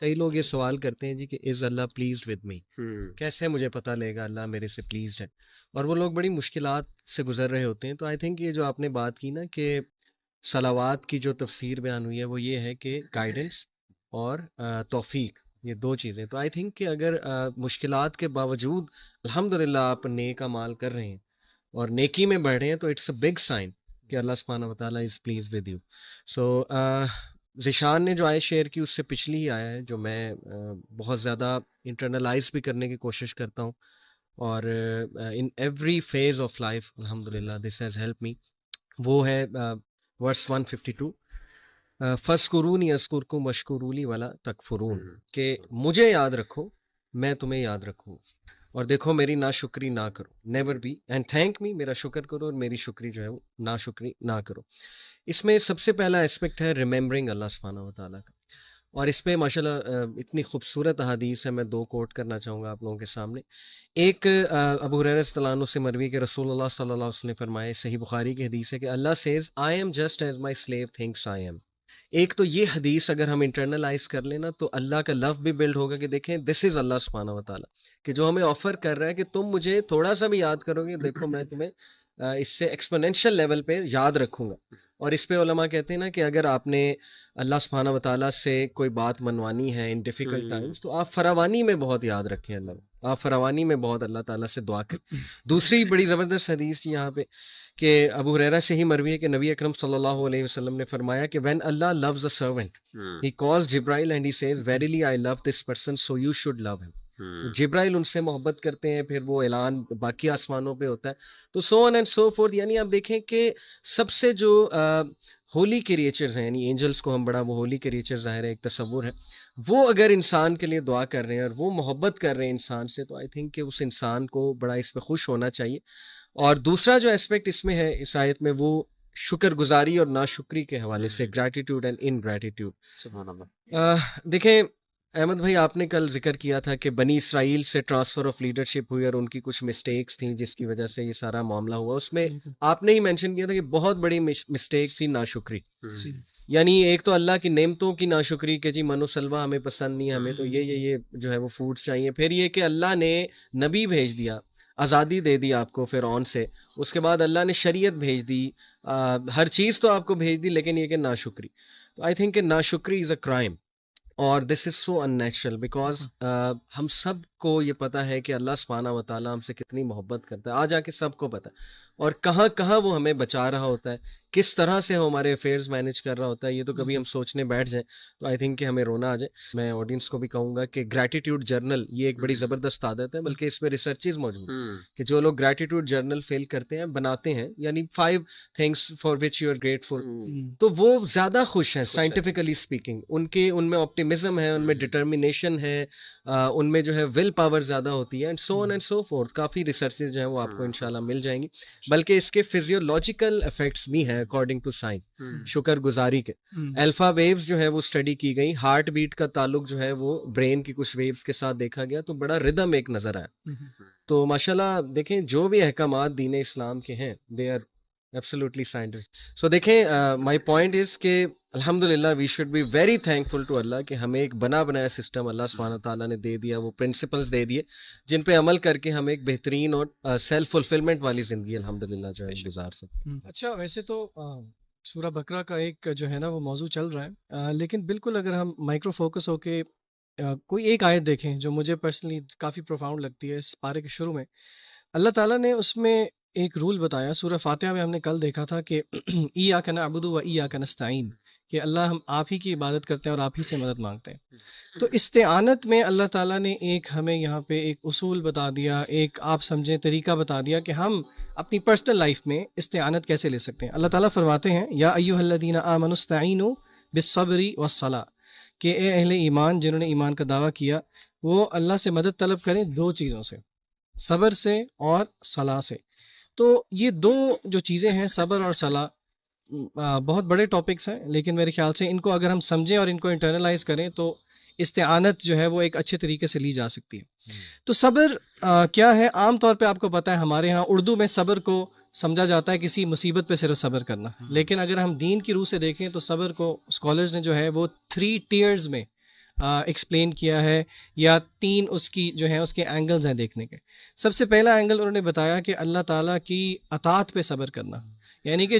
کئی لوگ یہ سوال کرتے ہیں جی کہ از اللہ پلیزڈ ود می، کیسے مجھے پتہ لے گا اللہ میرے سے پلیزڈ ہے، اور وہ لوگ بڑی مشکلات سے گزر رہے ہوتے ہیں. تو آئی تھنک یہ جو آپ نے بات کی نا کہ صلوات کی جو تفسیر بیان ہوئی ہے وہ یہ ہے کہ گائیڈنس اور توفیق، یہ دو چیزیں. تو آئی تھنک کہ اگر مشکلات کے باوجود الحمدللہ آپ نیک اعمال کر رہے ہیں اور نیکی میں بڑھ رہے ہیں تو اٹس اے بگ سائن کہ اللہ سبحانہ و تعالیٰ از پلیز ود یو. سو ذیشان نے جو آیت شیئر کی اس سے پچھلی ہی آیا ہے جو میں بہت زیادہ انٹرنلائز بھی کرنے کی کوشش کرتا ہوں، اور in every phase of life الحمدللہ دس ہیز ہیلپ می. وہ ہے ورس 152، فَاذْكُرُونِی اذْکُرْکُم واشکروا لی ولا تکفرون، کہ مجھے یاد رکھو میں تمہیں یاد رکھوں اور دیکھو میری ناشکری نہ کرو. Never be and thank me, میرا شکر کرو اور میری شکری جو ہے وہ ناشکری نہ کرو. اس میں سب سے پہلا اسپیکٹ ہے ریممبرنگ اللہ سبحانہ و تعالیٰ کا، اور اس پہ ماشاءاللہ اتنی خوبصورت احادیث ہے، میں دو کوٹ کرنا چاہوں گا آپ لوگوں کے سامنے. ایک ابو ہریرہ رضی اللہ عنہ سے مروی کہ رسول اللہ صلی اللہ علیہ وسلم نے فرمائے، صحیح بخاری کی حدیث ہے کہ Allah says I am just as my slave thanks I am. ایک تو یہ حدیث اگر ہم انٹرنلائز کر لیں نا تو اللہ کا لو بھی بلڈ ہوگا کہ دیکھیں دس از اللہ سبحانہ و تعالیٰ کہ جو ہمیں آفر کر رہا ہے کہ تم مجھے تھوڑا سا بھی یاد کرو گے، دیکھو میں تمہیں اس سے ایکسپونینشیل لیول پہ یاد رکھوں گا. اور اس پہ علماء کہتے ہیں نا کہ اگر آپ نے اللہ سبحانہ و تعالیٰ سے کوئی بات منوانی ہے ان ڈیفیکلٹ ٹائمز تو آپ فراوانی میں بہت یاد رکھیں اللہ کو، آپ فراوانی میں بہت اللہ تعالیٰ سے دعا کریں. دوسری بڑی زبردست حدیث یہاں پہ کہ ابو ہریرہ سے ہی مروی ہے کہ نبی اکرم صلی اللہ علیہ وسلم نے فرمایا کہ when Allah loves a servant he calls Jibril and he says verily I love this person so you should love him. جبرائیل ان سے محبت کرتے ہیں، پھر وہ اعلان باقی آسمانوں پہ ہوتا ہے. تو سو آن اینڈ سو فورتھ، یعنی آپ دیکھیں کہ سب سے جو ہولی کریچرز ہیں، یعنی اینجلس کو ہم بڑا وہ ہولی کریچر ظاہر ہے ایک تصور ہے، وہ اگر انسان کے لیے دعا کر رہے ہیں اور وہ محبت کر رہے ہیں انسان سے، تو آئی تھنک کہ اس انسان کو بڑا اس پہ خوش ہونا چاہیے. اور دوسرا جو اسپیکٹ اس میں ہے اس آیت میں وہ شکر گزاری اور ناشکری کے حوالے سے، گریٹیٹیوڈ اینڈ انگریٹیٹیوڈ. سبحان اللہ. دیکھیں احمد بھائی، آپ نے کل ذکر کیا تھا کہ بنی اسرائیل سے ٹرانسفر آف لیڈرشپ ہوئی اور ان کی کچھ مسٹیکس تھیں جس کی وجہ سے یہ سارا معاملہ ہوا. اس میں آپ نے ہی مینشن کیا تھا کہ بہت بڑی مسٹیک تھی ناشکری. یعنی ایک تو اللہ کی نعمتوں کی ناشکری کہ جی من و سلوہ ہمیں پسند نہیں، ہمیں تو یہ جو ہے وہ فوڈس چاہیے. پھر یہ کہ اللہ نے نبی بھیج دیا، آزادی دے دی آپ کو فرعون سے، اس کے بعد اللہ نے شریعت بھیج دی، ہر چیز تو آپ کو بھیج دی، لیکن یہ کہ ناشکری. تو آئی تھنک کہ ناشکری از اے کرائم، اور دس از سو ان نیچرل بیکاز ہم سب کو یہ پتہ ہے کہ اللہ سبحانہ و تعالیٰ ہم سے کتنی محبت کرتا ہے، آ جا کے سب کو پتہ ہے، اور کہاں کہاں وہ ہمیں بچا رہا ہوتا ہے، کس طرح سے ہمارے افیئرز مینیج کر رہا ہوتا ہے. یہ تو کبھی ہم سوچنے بیٹھ جائیں تو آئی تھنک کہ ہمیں رونا آ جائے. میں آڈینس کو بھی کہوں گا کہ گریٹیٹیوڈ جرنل یہ ایک بڑی زبردست عادت ہے، بلکہ اس میں ریسرچز موجود ہیں کہ جو لوگ گریٹیٹیوڈ جرنل فیل کرتے ہیں، بناتے ہیں، یعنی 5 things for which you are grateful، تو وہ زیادہ خوش ہیں سائنٹیفکلی اسپیکنگ. ان میں آپٹیمزم ہے، ان میں ڈٹرمینیشن ہے، ان میں جو ہے ول پاور زیادہ ہوتی ہے، and so on and so forth. Coffee researches جو ہیں وہ آپ کو انشاءاللہ مل جائیں گی، بلکہ اس کے فزیولوجیکل افیکٹس بھی ہیں اکارڈنگ ٹو سائنس شکر گزاری کے. الفا ویوز جو ہے وہ اسٹڈی کی گئی، ہارٹ بیٹ کا تعلق جو ہے وہ برین کی کچھ ویوز کے ساتھ دیکھا گیا، تو بڑا ردم ایک نظر آیا. تو ماشاءاللہ دیکھیں جو بھی احکامات دین اسلام کے ہیں they are absolutely scientific. So دیکھیں مائی پوائنٹ از کہ الحمدللہ we should be very thankful to Allah کہ ہمیں ایک بنا بنایا سسٹم اللہ سبحانہ تعالیٰ نے دے دیا، وہ پرنسپلز دے دیے جن پہ عمل کر کے ہم ایک بہترین اور سیلف فلفلمنٹ والی زندگی الحمدللہ جو ہے گزار سکتے. اچھا، ویسے تو سورہ بقرہ کا ایک جو ہے نا وہ موضوع چل رہا ہے، لیکن بالکل اگر ہم مائکرو فوکس ہو کے کوئی ایک آیت دیکھیں جو مجھے پرسنلی کافی پروفاؤنڈ لگتی ہے. اس پارے کے شروع میں اللہ تعالیٰ نے اس میں ایک رول بتایا. سورہ فاتحہ میں ہم نے کل دیکھا تھا کہ ایاک نعبد و ایاک نستعین، کہ اللہ ہم آپ ہی کی عبادت کرتے ہیں اور آپ ہی سے مدد مانگتے ہیں. تو استعانت میں اللہ تعالیٰ نے ایک ہمیں یہاں پہ ایک اصول بتا دیا، ایک آپ سمجھیں طریقہ بتا دیا کہ ہم اپنی پرسنل لائف میں استعانت کیسے لے سکتے ہیں. اللہ تعالیٰ فرماتے ہیں یا ایھا الذین آمنوا استعینوا بالصبر والصلاۃ، کہ اے اہل ایمان جنہوں نے ایمان کا دعویٰ کیا وہ اللہ سے مدد طلب کریں 2 چیزوں سے، صبر سے اور صلاح سے. تو یہ 2 جو چیزیں ہیں صبر اور صلاح بہت بڑے ٹاپکس ہیں، لیکن میرے خیال سے ان کو اگر ہم سمجھیں اور ان کو انٹرنلائز کریں تو استعانت جو ہے وہ ایک اچھے طریقے سے لی جا سکتی ہے. تو صبر کیا ہے؟ عام طور پہ آپ کو پتہ ہے ہمارے ہاں اردو میں صبر کو سمجھا جاتا ہے کسی مصیبت پہ صرف صبر کرنا، لیکن اگر ہم دین کی روح سے دیکھیں تو صبر کو اسکالرز نے جو ہے وہ 3 ٹیئرز میں ایکسپلین کیا ہے یا 3 اس کی جو ہیں اس کے اینگلز ہیں دیکھنے کے. سب سے پہلا اینگل انہوں نے بتایا کہ اللہ تعالیٰ کی اطاعت پہ صبر کرنا، یعنی کہ